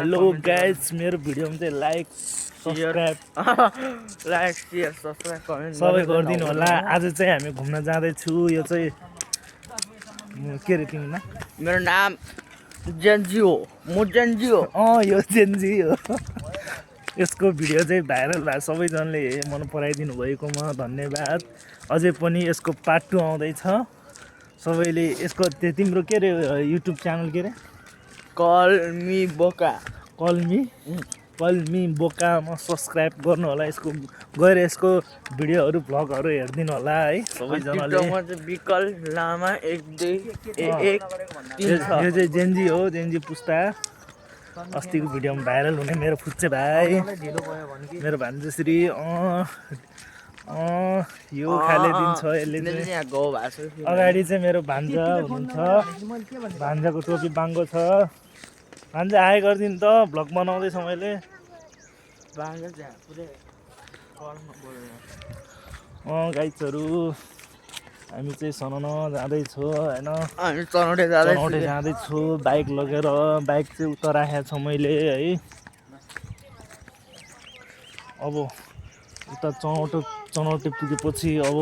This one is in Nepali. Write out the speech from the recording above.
हेलो गाइस मेरो भिडियोमा चाहिँ लाइक सब्स्क्राइब कमेन्ट सबै गरिदिनु होला। आज चाहिँ हामी घुम्न जाँदैछु। यो चाहिँ के रे तिम्रो नाम? मेरो नाम जेन्जी हो। म जेन्जी हो। यो जेन्जी हो। यसको भिडियो चाहिँ भाइरल भयो, सबैजनाले मन पराइदिनु भएकोमा धन्यवाद। अझै पनि यसको पार्ट 2 आउँदैछ। सबैले यसको तिम्रो के रे युट्युब च्यानल के रे? कल मी बोकामा सब्स्क्राइब गर्नु होला। यसको गएर यसको भिडियोहरू भ्लगहरू हेरिदिनु होला है सबैजनाले। विकल लामा 1 2 1 3 यो चाहिँ जेन्जी हो, जेन्जी पुस्ता। अस्तिको भिडियोमा भाइरल हुने मेरो फुच्चे भाइ, मेरो भान्जश्री। यो खाले दिन्छ यसले चाहिँ। अगाडि चाहिँ मेरो भान्जा हुनुहुन्छ, भान्जाको टोपी बाङ्गो छ। भान्जा हाई गरिदिनु त, भ्लग बनाउँदैछ मैले। गाइजहरू हामी चाहिँ सनन जाँदैछु होइन, चनौटे जाँदैछु बाइक लगेर। बाइक चाहिँ उता राखेको छ मैले है। अब उता चनौटे पुगेपछि अब